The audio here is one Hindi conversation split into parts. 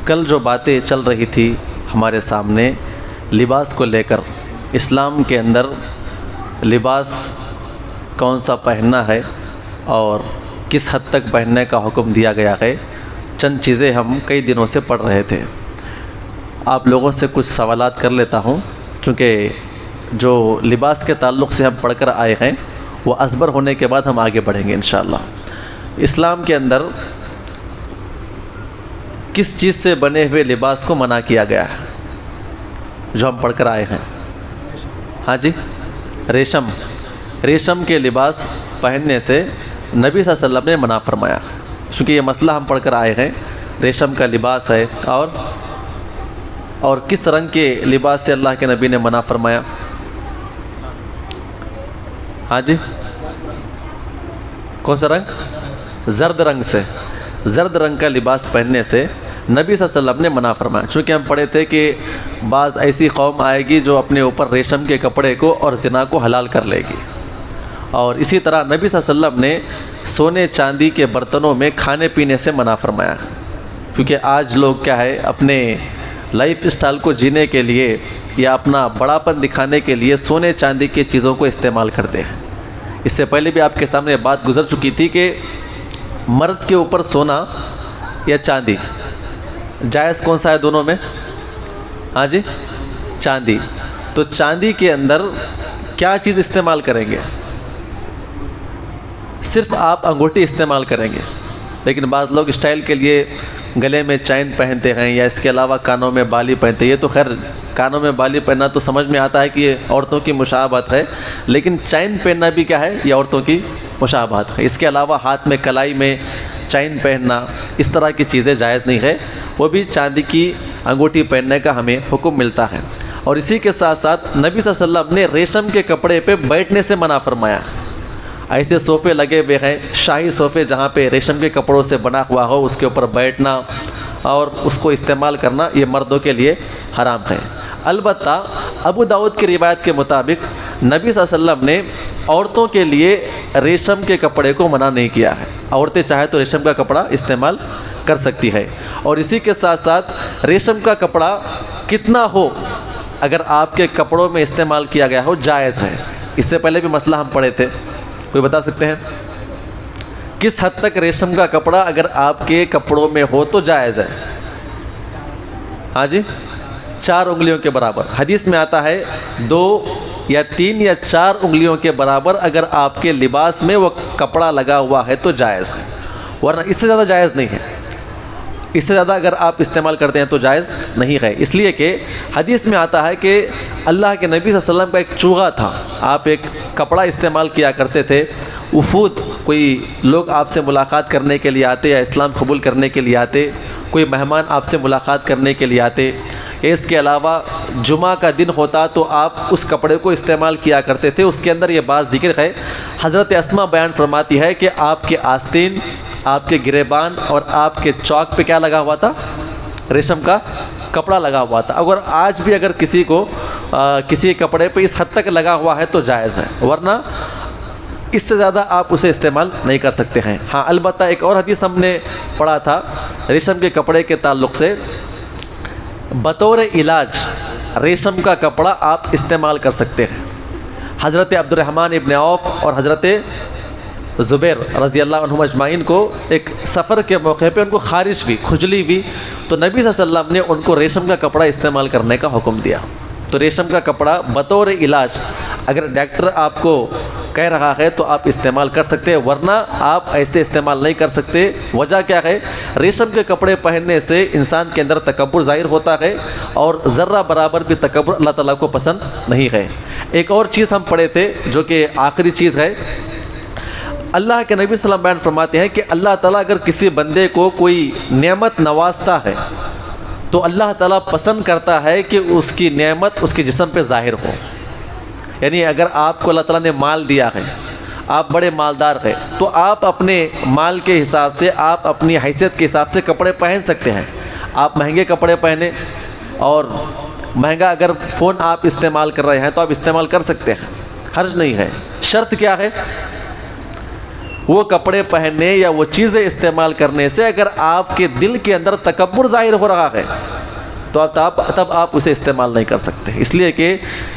कल जो बातें चल रही थी हमारे सामने लिबास को लेकर, इस्लाम के अंदर लिबास कौन सा पहनना है और किस हद तक पहनने का हुक्म दिया गया है, चंद चीज़ें हम कई दिनों से पढ़ रहे थे। आप लोगों से कुछ सवालात कर लेता हूँ, चूँकि जो लिबास के ताल्लुक़ से हम पढ़कर आए हैं वो असबर होने के बाद हम आगे बढ़ेंगे इंशाअल्लाह। इस्लाम के अंदर किस चीज़ से बने हुए लिबास को मना किया गया है जो हम पढ़कर आए हैं? हाँ जी, रेशम के लिबास पहनने से नबी सल्लल्लाहु अलैहि वसल्लम ने मना फरमाया, क्योंकि ये मसला हम पढ़कर आए हैं। रेशम का लिबास है और किस रंग के लिबास से अल्लाह के नबी ने मना फरमाया? हाँ जी, कौन सा रंग? जर्द रंग से। जर्द रंग का लिबास पहनने से नबी सल्लल्लाहु अलैहि वसल्लम ने मना फरमाया, चूँकि हम पढ़े थे कि बाज़ ऐसी कौम आएगी जो अपने ऊपर रेशम के कपड़े को और ज़िना को हलाल कर लेगी। और इसी तरह नबी सल्लल्लाहु अलैहि वसल्लम ने सोने चांदी के बर्तनों में खाने पीने से मना फरमाया, क्योंकि आज लोग क्या है, अपने लाइफ स्टाइल को जीने के लिए या अपना बड़ापन दिखाने के लिए सोने चांदी की चीज़ों को इस्तेमाल करते हैं। इससे पहले भी आपके सामने बात गुजर चुकी थी कि मर्द के ऊपर सोना या चांदी जायज़ कौन सा है दोनों में? हाँ जी, चांदी। तो चांदी के अंदर क्या चीज़ इस्तेमाल करेंगे? सिर्फ आप अंगूठी इस्तेमाल करेंगे, लेकिन बाज़ लोग स्टाइल के लिए गले में चैन पहनते हैं या इसके अलावा कानों में बाली पहनते हैं। ये तो खैर कानों में बाली पहनना तो समझ में आता है कि ये औरतों की मुशाबहत है, लेकिन चैन पहनना भी क्या है? ये औरतों की मुशाबहत है। इसके अलावा हाथ में कलाई में चैन पहनना, इस तरह की चीज़ें जायज़ नहीं है। वो भी चांदी की अंगूठी पहनने का हमें हुक्म मिलता है। और इसी के साथ साथ नबी सल्लल्लाहु अलैहि वसल्लम ने रेशम के कपड़े पे बैठने से मना फरमाया। ऐसे सोफ़े लगे हुए हैं, शाही सोफ़े, जहाँ पे रेशम के कपड़ों से बना हुआ हो, उसके ऊपर बैठना और उसको इस्तेमाल करना ये मर्दों के लिए हराम है। अलबत्ता अबू दाऊद की रिवायत के मुताबिक नबी सल्लल्लाहु अलैहि वसल्लम ने औरतों के लिए रेशम के कपड़े को मना नहीं किया है। औरतें चाहे तो रेशम का कपड़ा इस्तेमाल कर सकती है। और इसी के साथ साथ रेशम का कपड़ा कितना हो, अगर आपके कपड़ों में इस्तेमाल किया गया हो, जायज़ है। इससे पहले भी मसला हम पढ़े थे, कोई बता सकते हैं किस हद तक रेशम का कपड़ा अगर आपके कपड़ों में हो तो जायज़ है? हाँ जी, 4 उंगलियों के बराबर। हदीस में आता है 2 या 3 या 4 उंगलियों के बराबर अगर आपके लिबास में वो कपड़ा लगा हुआ है तो जायज़ है, वरना इससे ज़्यादा जायज़ नहीं है। इससे ज़्यादा अगर आप इस्तेमाल करते हैं तो जायज़ नहीं है। इसलिए कि हदीस में आता है कि अल्लाह के नबी सल्लल्लाहु अलैहि वसल्लम का एक चूगा था, आप एक कपड़ा इस्तेमाल किया करते थे। उफूद, कोई लोग आपसे मुलाकात करने के लिए आते या इस्लाम कबूल करने के लिए आते, कोई मेहमान आपसे मुलाकात करने के लिए आते। इसके अलावा जुमा का दिन होता तो आप उस कपड़े को इस्तेमाल किया करते थे। उसके अंदर ये बात जिक्र है, हज़रत अस्मा बयान फरमाती है कि आपके आस्तीन, आपके गिरेबान और आपके चौक पे क्या लगा हुआ था? रेशम का कपड़ा लगा हुआ था। अगर आज भी अगर किसी को किसी कपड़े पे इस हद तक लगा हुआ है तो जायज़ है, वरना इससे ज़्यादा आप उसे इस्तेमाल नहीं कर सकते हैं। हाँ, अलबत्ता एक और हदीस हमने पढ़ा था रेशम के कपड़े के ताल्लुक़ से, बतौर इलाज रेशम का कपड़ा आप इस्तेमाल कर सकते हैं। हज़रत अब्दुर्रहमान इब्न औफ और हज़रत ज़ुबैर रज़ी अल्लाह अन्हुम अजमाइन को एक सफ़र के मौके पे उनको ख़ारिश हुई, खुजली हुई, तो नबी सल्लल्लाहु अलैहि वसल्लम ने उनको रेशम का कपड़ा इस्तेमाल करने का हुक्म दिया। तो रेशम का कपड़ा बतौर इलाज अगर डॉक्टर आपको कह रहा है तो आप इस्तेमाल कर सकते हैं, वरना आप ऐसे इस्तेमाल नहीं कर सकते। वजह क्या है? रेशम के कपड़े पहनने से इंसान के अंदर तकब्बुर ज़ाहिर होता है और ज़र्रा बराबर भी तकब्बुर अल्लाह ताला को पसंद नहीं है। एक और चीज़ हम पढ़े थे जो कि आखिरी चीज़ है, अल्लाह के नबी सल्लल्लाहु अलैहि वसल्लम बयान फरमाते हैं कि अल्लाह ताला अगर किसी बंदे को कोई नेमत नवाजता है तो अल्लाह ताला पसंद करता है कि उसकी नेमत उसके जिस्म पे ज़ाहिर हो। यानी अगर आपको अल्लाह ताला ने माल दिया है, आप बड़े मालदार हैं, तो आप अपने माल के हिसाब से, आप अपनी हैसियत के हिसाब से कपड़े पहन सकते हैं। आप महंगे कपड़े पहने और महंगा अगर फ़ोन आप इस्तेमाल कर रहे हैं तो आप इस्तेमाल कर सकते हैं, हर्ज नहीं है। शर्त क्या है? वो कपड़े पहनने या वो चीज़ें इस्तेमाल करने से अगर आपके दिल के अंदर तकब्बुर ज़ाहिर हो रहा है तो तब आप उसे इस्तेमाल नहीं कर सकते। इसलिए कि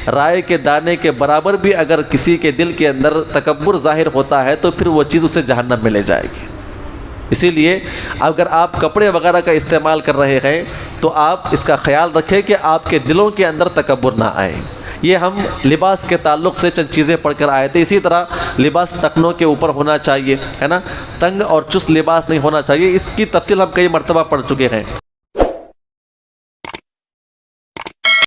राय के दाने के बराबर भी अगर किसी के दिल के अंदर तकब्बुर ज़ाहिर होता है तो फिर वो चीज़ उसे जहन्नम में ले जाएगी। इसीलिए अगर आप कपड़े वगैरह का इस्तेमाल कर रहे हैं तो आप इसका ख्याल रखें कि आपके दिलों के अंदर तकब्बुर ना आए। ये हम लिबास के ताल्लुक़ से चंद चीज़ें पढ़कर आए थे। इसी तरह लिबास टखनों के ऊपर होना चाहिए, है ना, तंग और चुस्त लिबास नहीं होना चाहिए। इसकी तफसील हम कई मरतबा पढ़ चुके हैं।